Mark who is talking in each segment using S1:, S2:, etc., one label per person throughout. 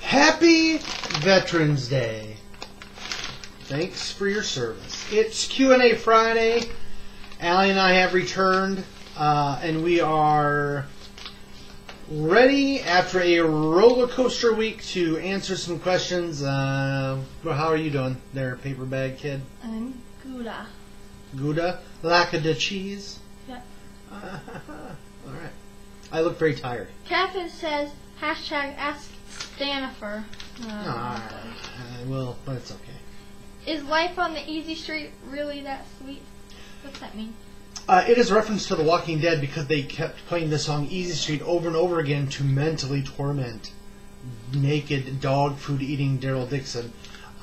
S1: Happy Veterans Day. Thanks for your service. It's Q&A Friday. Allie and I have returned, and we are ready after a roller coaster week to answer some questions. How are you doing there, paper bag kid?
S2: I'm Gouda.
S1: Gouda? Lack of the cheese?
S2: Yep.
S1: Alright. I look very tired.
S2: Catherine says, #ask Stanifer.
S1: Well, but it's okay.
S2: Is life on the easy street really that sweet? What's that mean?
S1: It is a reference to The Walking Dead because they kept playing the song Easy Street over and over again to mentally torment naked dog food eating Daryl Dixon.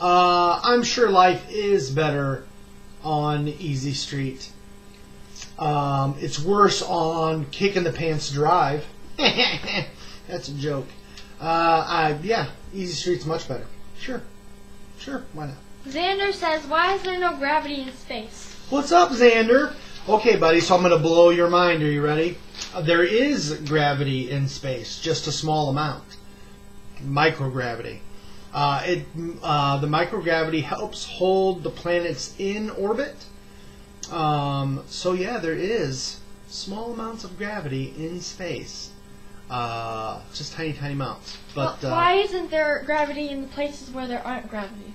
S1: I'm sure life is better on Easy Street. It's worse on Kick in the Pants Drive. That's a joke. Yeah, Easy Street's much better. Sure, why not?
S2: Xander says, why is there no gravity in space?
S1: What's up, Xander? Okay, buddy, so I'm going to blow your mind. Are you ready? There is gravity in space, just a small amount. Microgravity. The microgravity helps hold the planets in orbit. So yeah, there is small amounts of gravity in space. Just tiny amounts. But
S2: why isn't there gravity in the places where there aren't gravity?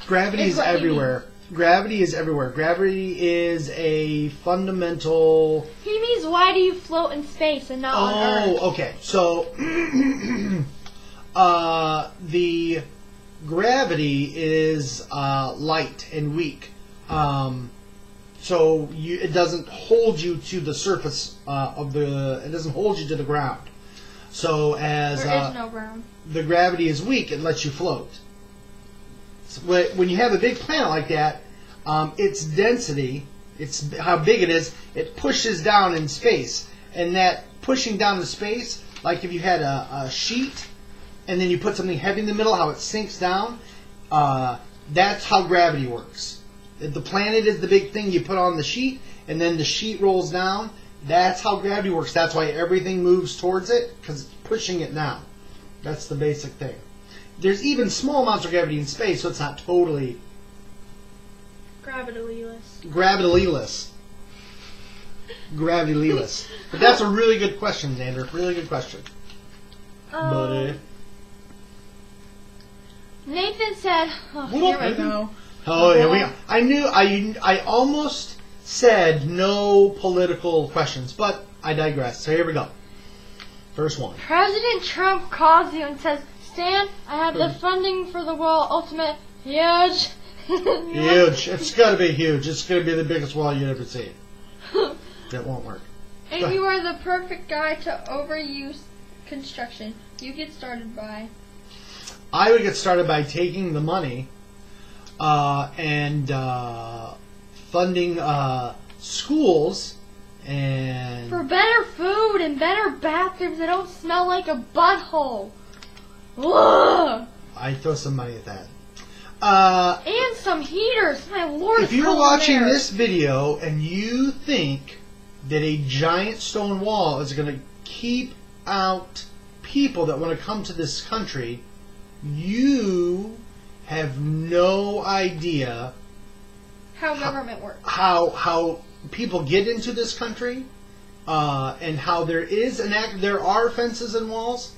S1: Gravity is everywhere. Gravity is everywhere. Gravity is a fundamental...
S2: He means why do you float in space and not on Earth?
S1: Oh, okay. So, the gravity is light and weak. So it doesn't hold you to the surface it doesn't hold you to the ground. So as
S2: there is no ground.
S1: The gravity is weak, it lets you float. So when you have a big planet like that, its density, it's how big it is, it pushes down in space. And that pushing down in space, like if you had a sheet and then you put something heavy in the middle, how it sinks down, that's how gravity works. The planet is the big thing you put on the sheet, and then the sheet rolls down. That's how gravity works. That's why everything moves towards it, because it's pushing it down. That's the basic thing. There's even small amounts of gravity in space, so it's not totally...
S2: Gravity-less.
S1: Gravity-less. But that's a really good question, Xander. Really good question. Buddy.
S2: Nathan said... Oh, here we go.
S1: Oh, yeah, I almost said no political questions, but I digress. So here we go. First one.
S2: President Trump calls you and says, Stan, I have the funding for the World Ultimate huge.
S1: Huge. It's got to be huge. It's going to be the biggest wall you'd ever see. That won't work.
S2: And you are the perfect guy to overuse construction. You get started by...
S1: I would get started by taking the money and funding schools and...
S2: For better food and better bathrooms that don't smell like a butthole. Ugh.
S1: I'd throw some money at that.
S2: And some heaters. My lord.
S1: If you're watching this video and you think that a giant stone wall is going to keep out people that want to come to this country, you have no idea
S2: how government works.
S1: How people get into this country, and how there are fences and walls.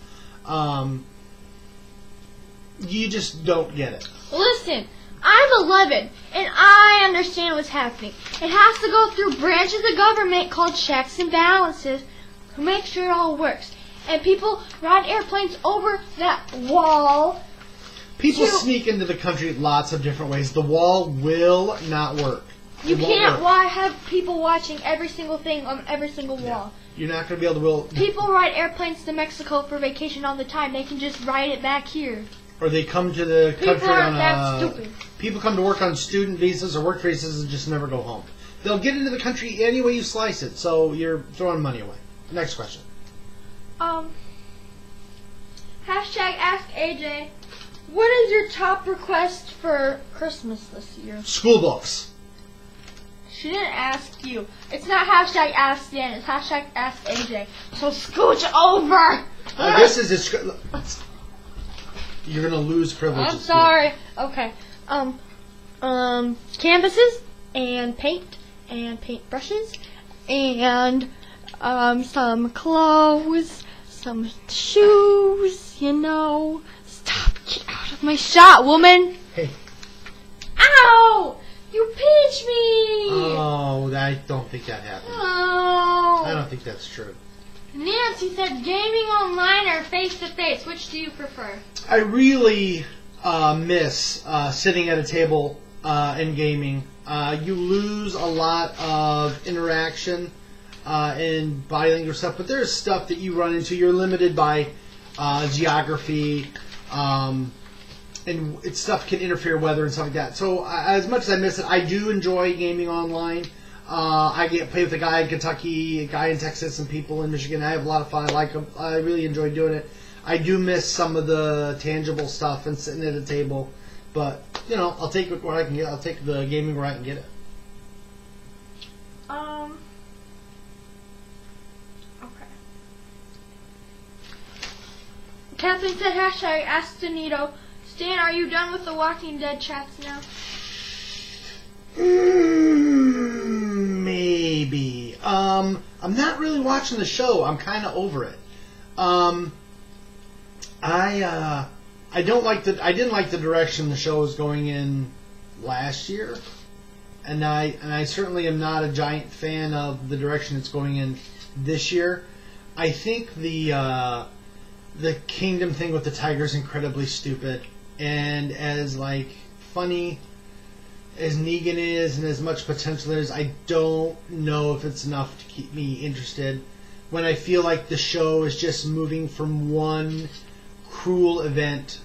S1: You just don't get it.
S2: Listen, I'm 11, and I understand what's happening. It has to go through branches of government called checks and balances to make sure it all works. And people ride airplanes over that wall.
S1: People sneak into the country lots of different ways. The wall will not work.
S2: You can't have people watching every single thing on every single wall.
S1: You're not going to be able to...
S2: People ride airplanes to Mexico for vacation all the time. They can just ride it back here.
S1: Or they come to the country
S2: People aren't that stupid.
S1: People come to work on student visas or work visas and just never go home. They'll get into the country any way you slice it, so you're throwing money away. Next question.
S2: #ask AJ. What is your top request for Christmas this year?
S1: School books.
S2: She didn't ask you. It's not #ask Dan. It's #ask AJ. So scooch over.
S1: This is You're gonna lose privileges.
S2: I'm sorry. Okay. Canvases and paint brushes and some clothes, some shoes. You know. Stop! Get out of my shot, woman.
S1: Hey.
S2: Ow! You pinched me.
S1: Oh, I don't think that happened.
S2: Oh.
S1: I don't think that's true.
S2: Nancy said gaming online or face-to-face. Which do you prefer?
S1: I really miss sitting at a table and gaming. You lose a lot of interaction and bilingual stuff, but there's stuff that you run into. You're limited by geography, and stuff can interfere with weather and stuff like that. So as much as I miss it, I do enjoy gaming online. I get play with a guy in Kentucky, a guy in Texas, and people in Michigan. I have a lot of fun. I like them. I really enjoy doing it. I do miss some of the tangible stuff and sitting at a table, but you know, I'll take it where I can get. I'll take the gaming where I can get it.
S2: Okay. Catherine said hashtag ask Danito. Stan, are you done with the Walking Dead chats now?
S1: Maybe. I'm not really watching the show. I'm kind of over it. I didn't like the direction the show was going in last year, and I certainly am not a giant fan of the direction it's going in this year. I think the Kingdom thing with the tiger is incredibly stupid, and as like funny as Negan is and as much potential there is, I don't know if it's enough to keep me interested when I feel like the show is just moving from one cruel event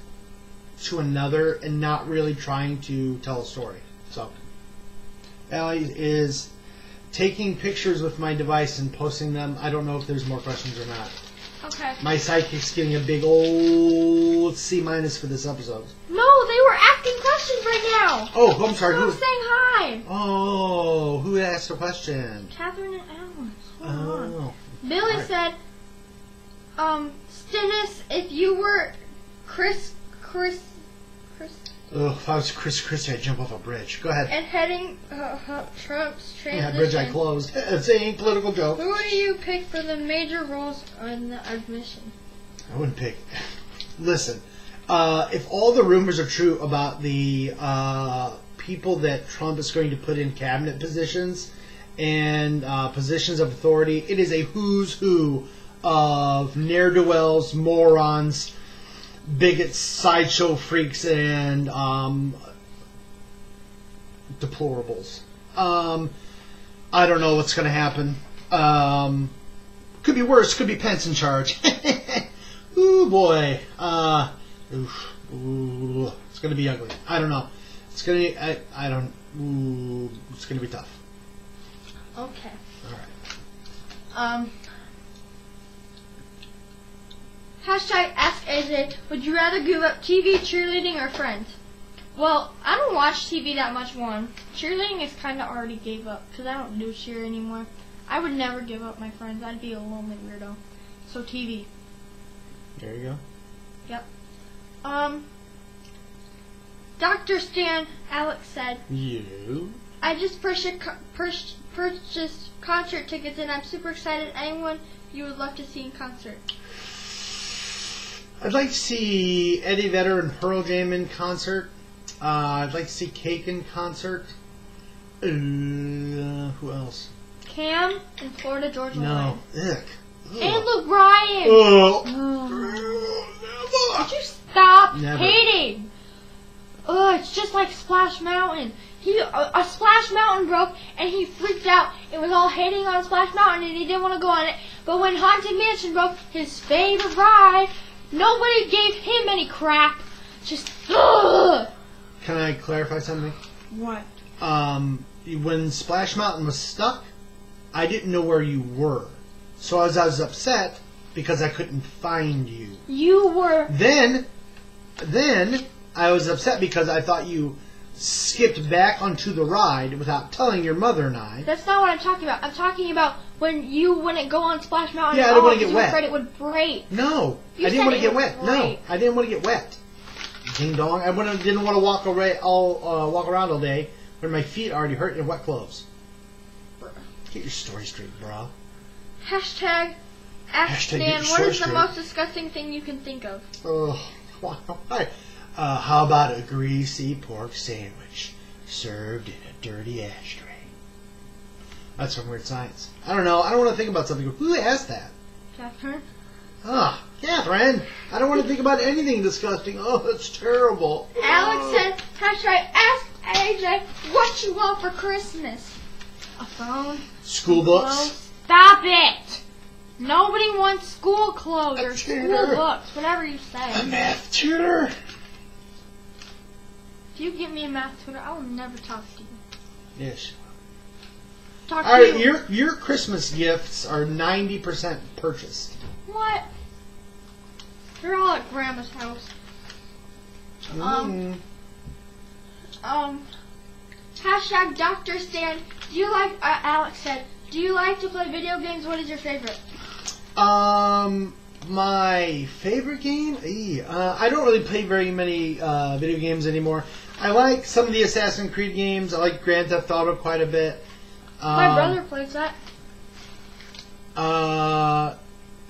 S1: to another and not really trying to tell a story. So, Allie is taking pictures with my device and posting them. I don't know if there's more questions or not.
S2: Okay.
S1: My sidekick's getting a big old C- for this episode.
S2: No, they were asking questions right now.
S1: Oh, I'm sorry.
S2: Stop saying hi.
S1: Oh, who asked a question?
S2: Catherine and Alice. Hold on.
S1: Oh.
S2: Billy
S1: Right.
S2: said, Stennis, if you were Chris,
S1: Oh, if I was Chris Christie, I'd jump off a bridge. Go ahead.
S2: and heading Trump's
S1: Yeah, bridge I
S2: transition,
S1: closed. It's a political joke.
S2: who do you pick for the major roles in the admission?
S1: I wouldn't pick. Listen, if all the rumors are true about the people that Trump is going to put in cabinet positions and positions of authority, it is a who's who of ne'er-do-wells, morons, bigots, sideshow freaks, and deplorables. I don't know what's going to happen. Could be worse. Could be Pence in charge. Ooh, boy. Ooh, it's going to be ugly. I don't know. It's going to be... I don't... Ooh, it's going to be tough.
S2: Okay.
S1: All right.
S2: Hashtag Ask AJ, would you rather give up TV, cheerleading, or friends? Well, I don't watch TV that much, one. Cheerleading is kind of already gave up, because I don't do cheer anymore. I would never give up my friends. I'd be a lonely weirdo. So TV.
S1: There you go.
S2: Yep. Dr. Stan, Alex said,
S1: You?
S2: I just purchased concert tickets, and I'm super excited. Anyone you would love to see in concert?
S1: I'd like to see Eddie Vedder and Pearl Jam in concert. I'd like to see Cake in concert. Who else?
S2: Cam and Florida Georgia Line.
S1: No. Ugh.
S2: And Luke Bryan.
S1: Never.
S2: Did you stop
S1: Never.
S2: hating? It's just like Splash Mountain. A Splash Mountain broke and he freaked out and was all hating on Splash Mountain and he didn't want to go on it. But when Haunted Mansion broke, his favorite ride, nobody gave him any crap. Just ugh.
S1: Can I clarify something?
S2: What?
S1: When Splash Mountain was stuck, I didn't know where you were. So I was upset because I couldn't find you.
S2: You were...
S1: Then I was upset because I thought you skipped back onto the ride without telling your mother and I.
S2: That's not what I'm talking about. I'm talking about when you wouldn't go on Splash Mountain.
S1: Yeah, I didn't want to get
S2: you were
S1: wet.
S2: afraid it would break.
S1: No,
S2: You
S1: I didn't
S2: said
S1: want to
S2: it
S1: get
S2: would
S1: wet.
S2: break.
S1: No, I didn't want to get wet. Ding dong. I didn't want to walk around all day when my feet already hurt in wet clothes. Get your story straight, bro.
S2: Hashtag ask Dan, what is the most disgusting thing you can think of?
S1: Why? How about a greasy pork sandwich served in a dirty ashtray? That's from Weird Science. I don't know. I don't want to think about something. Who asked that?
S2: Catherine?
S1: Catherine. I don't want to think about anything disgusting. Oh, that's terrible.
S2: Alex said, hashtag ask AJ what you want for Christmas. A phone?
S1: School books?
S2: Clothes. Stop it! Nobody wants school clothes or
S1: tutor.
S2: school books, whatever you say.
S1: A math tutor?
S2: If you give me a math tutor, I will never talk to you.
S1: Yes.
S2: Talk to
S1: Alright,
S2: you.
S1: your Christmas gifts are 90% purchased.
S2: What? They're all at Grandma's house. Hashtag Dr. Stan, do you like, Alex said, do you like to play video games? What is your favorite?
S1: My favorite game? I don't really play very many video games anymore. I like some of the Assassin's Creed games. I like Grand Theft Auto quite a bit.
S2: My brother plays that.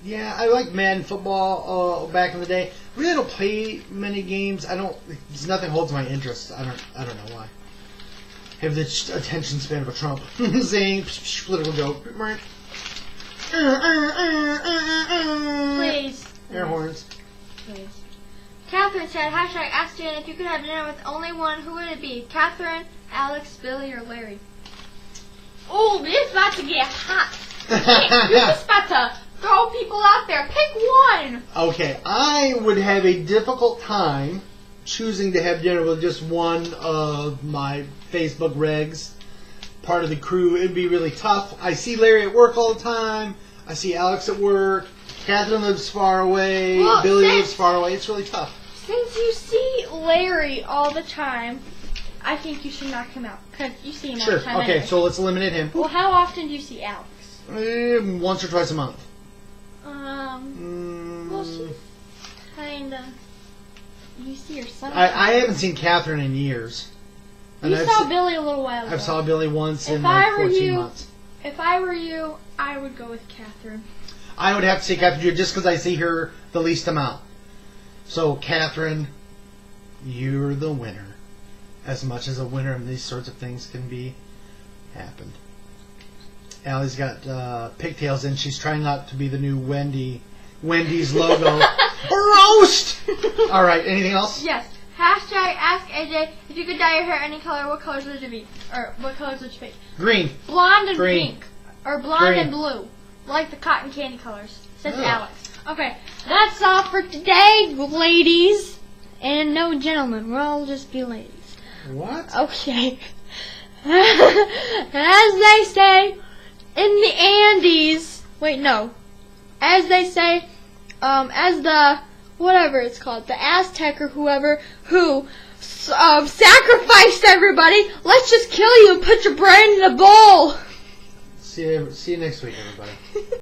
S1: Yeah, I like Madden football back in the day. Really don't play many games. Nothing holds my interest. I don't know why. I have the attention span of a Trump. Saying political joke.
S2: Please.
S1: Air horns.
S2: Please. Catherine said, hashtag ask Dan if you could have dinner with only one, who would it be? Catherine, Alex, Billy, or Larry? Oh, this is about to get hot. You're just about to throw people out there. Pick one.
S1: Okay, I would have a difficult time choosing to have dinner with just one of my Facebook regs, part of the crew. It'd be really tough. I see Larry at work all the time. I see Alex at work. Catherine lives far away.
S2: Well,
S1: Billy lives far away. It's really tough.
S2: Since you see Larry all the time, I think you should knock him out. Because you see him all the time.
S1: Okay,
S2: anyway.
S1: so let's eliminate him.
S2: Well, how often do you see Alex?
S1: Once or twice a month.
S2: Well, she's kinda... You see her son.
S1: I haven't seen Catherine in years.
S2: You saw Billy a little while ago.
S1: I saw Billy once in like 14 months.
S2: If I were you, I would go with Catherine.
S1: I would have to say Catherine just because I see her the least amount. So, Catherine, you're the winner. As much as a winner of these sorts of things can be happened. Allie's got pigtails and she's trying not to be the new Wendy's logo. Roast! Alright, anything else?
S2: Yes. Hashtag ask AJ if you could dye your hair any color, what colors would you be? Or what colors would you pick?
S1: Green.
S2: Blonde and
S1: Green.
S2: pink. Or blonde
S1: Green.
S2: and blue. Like the cotton candy colors. Says
S1: Oh.
S2: Alex. Okay. That's all for today, ladies. And no gentlemen. We'll all just be ladies.
S1: What?
S2: Okay. As they say in the Andes. Wait, no. As they say, as the, whatever it's called, the Aztec or whoever who sacrificed everybody, let's just kill you and put your brain in a bowl.
S1: See you next week, everybody.